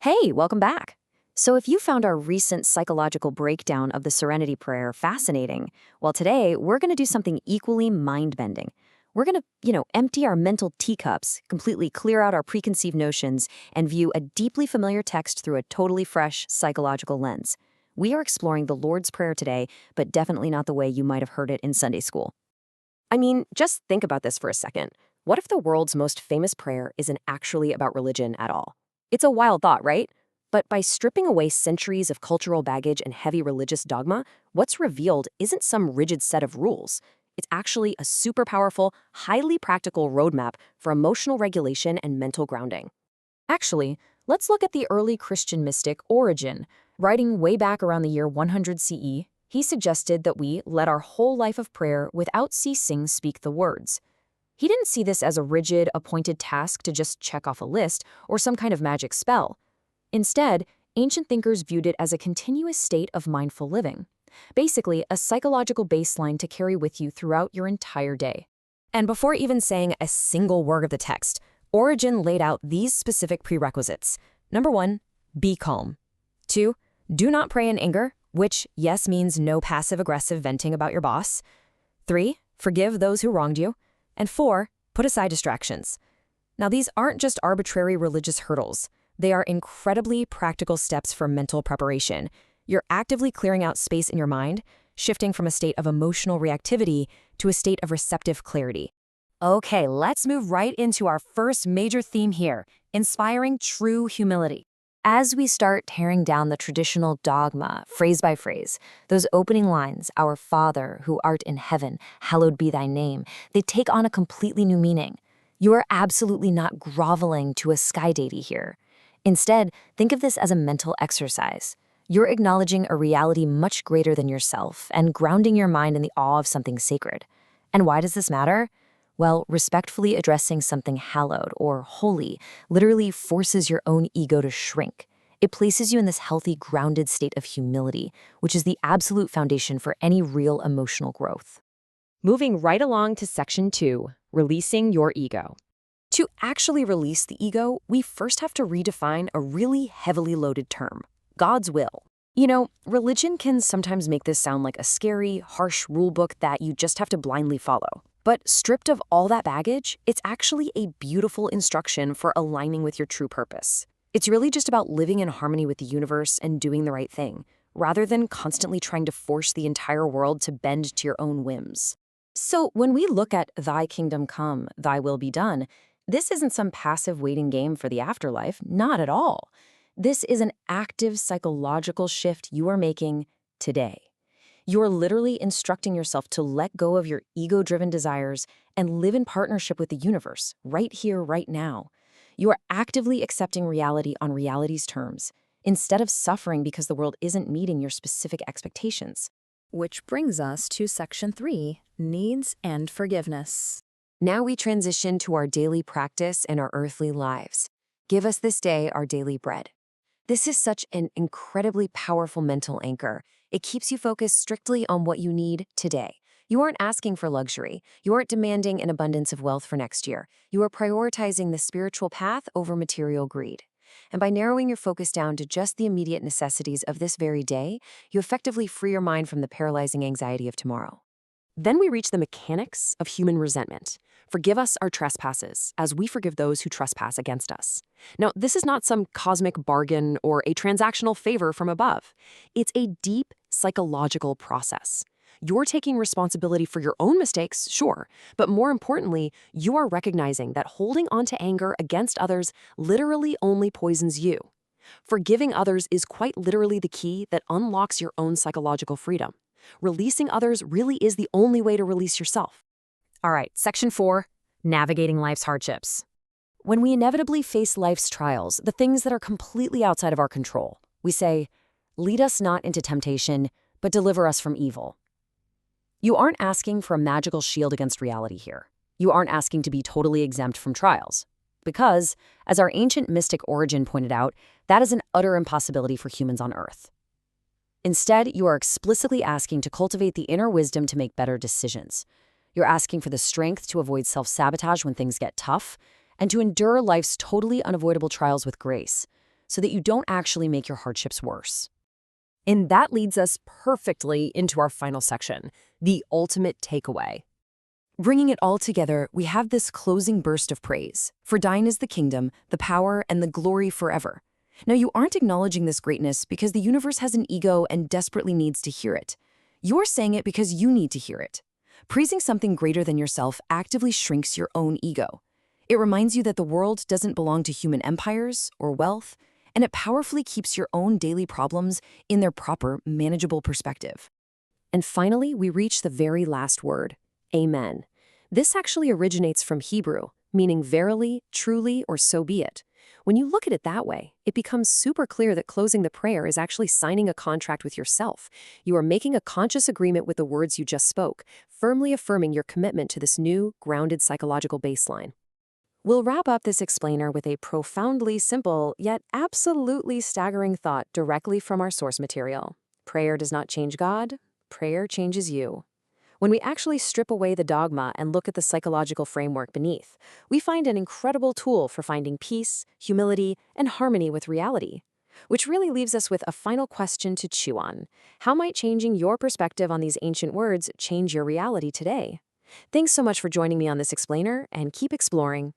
Hey, welcome back. So, if you found our recent psychological breakdown of the Serenity Prayer fascinating, well, today we're going to do something equally mind bending. We're going to, empty our mental teacups, completely clear out our preconceived notions, and view a deeply familiar text through a totally fresh psychological lens. We are exploring the Lord's Prayer today, but definitely not the way you might have heard it in Sunday school. I mean, just think about this for a second. What if the world's most famous prayer isn't actually about religion at all? It's a wild thought, right? But by stripping away centuries of cultural baggage and heavy religious dogma, what's revealed isn't some rigid set of rules. It's actually a super powerful, highly practical roadmap for emotional regulation and mental grounding. Actually, let's look at the early Christian mystic Origen. Writing way back around the year 100 CE, he suggested that we let our whole life of prayer without ceasing speak the words. He didn't see this as a rigid, appointed task to just check off a list or some kind of magic spell. Instead, ancient thinkers viewed it as a continuous state of mindful living, basically a psychological baseline to carry with you throughout your entire day. And before even saying a single word of the text, Origen laid out these specific prerequisites. Number 1, be calm. 2, do not pray in anger, which, yes, means no passive-aggressive venting about your boss. 3, forgive those who wronged you. And 4, put aside distractions. Now, these aren't just arbitrary religious hurdles. They are incredibly practical steps for mental preparation. You're actively clearing out space in your mind, shifting from a state of emotional reactivity to a state of receptive clarity. Okay, let's move right into our first major theme here, inspiring true humility. As we start tearing down the traditional dogma, phrase by phrase, those opening lines, "Our Father, who art in heaven, hallowed be thy name," they take on a completely new meaning. You are absolutely not groveling to a sky deity here. Instead, think of this as a mental exercise. You're acknowledging a reality much greater than yourself and grounding your mind in the awe of something sacred. And why does this matter? Well, respectfully addressing something hallowed or holy literally forces your own ego to shrink. It places you in this healthy, grounded state of humility, which is the absolute foundation for any real emotional growth. Moving right along to section 2, releasing your ego. To actually release the ego, we first have to redefine a really heavily loaded term, God's will. Religion can sometimes make this sound like a scary, harsh rulebook that you just have to blindly follow. But stripped of all that baggage, it's actually a beautiful instruction for aligning with your true purpose. It's really just about living in harmony with the universe and doing the right thing, rather than constantly trying to force the entire world to bend to your own whims. So when we look at "Thy kingdom come, thy will be done," this isn't some passive waiting game for the afterlife, not at all. This is an active psychological shift you are making today. You're literally instructing yourself to let go of your ego-driven desires and live in partnership with the universe, right here, right now. You are actively accepting reality on reality's terms, instead of suffering because the world isn't meeting your specific expectations. Which brings us to section 3, needs and forgiveness. Now we transition to our daily practice in our earthly lives. Give us this day our daily bread. This is such an incredibly powerful mental anchor. It keeps you focused strictly on what you need today. You aren't asking for luxury. You aren't demanding an abundance of wealth for next year. You are prioritizing the spiritual path over material greed. And by narrowing your focus down to just the immediate necessities of this very day, you effectively free your mind from the paralyzing anxiety of tomorrow. Then we reach the mechanics of human resentment. Forgive us our trespasses, as we forgive those who trespass against us. Now, this is not some cosmic bargain or a transactional favor from above. It's a deep psychological process. You're taking responsibility for your own mistakes, sure, but more importantly, you are recognizing that holding on to anger against others literally only poisons you. Forgiving others is quite literally the key that unlocks your own psychological freedom. Releasing others really is the only way to release yourself. All right, section 4, navigating life's hardships. When we inevitably face life's trials, the things that are completely outside of our control, we say, "Lead us not into temptation, but deliver us from evil." You aren't asking for a magical shield against reality here. You aren't asking to be totally exempt from trials. Because, as our ancient mystic Origen pointed out, that is an utter impossibility for humans on Earth. Instead, you are explicitly asking to cultivate the inner wisdom to make better decisions. You're asking for the strength to avoid self-sabotage when things get tough, and to endure life's totally unavoidable trials with grace. so that you don't actually make your hardships worse. And that leads us perfectly into our final section, the ultimate takeaway. Bringing it all together, we have this closing burst of praise. For thine is the kingdom, the power, and the glory forever. Now, you aren't acknowledging this greatness because the universe has an ego and desperately needs to hear it. You're saying it because you need to hear it. Praising something greater than yourself actively shrinks your own ego. It reminds you that the world doesn't belong to human empires or wealth, and it powerfully keeps your own daily problems in their proper, manageable perspective. And finally, we reach the very last word, Amen. This actually originates from Hebrew, meaning verily, truly, or so be it. When you look at it that way, it becomes super clear that closing the prayer is actually signing a contract with yourself. You are making a conscious agreement with the words you just spoke, firmly affirming your commitment to this new, grounded psychological baseline. We'll wrap up this explainer with a profoundly simple, yet absolutely staggering thought directly from our source material. Prayer does not change God, prayer changes you. When we actually strip away the dogma and look at the psychological framework beneath, we find an incredible tool for finding peace, humility, and harmony with reality. Which really leaves us with a final question to chew on. How might changing your perspective on these ancient words change your reality today? Thanks so much for joining me on this explainer, and keep exploring.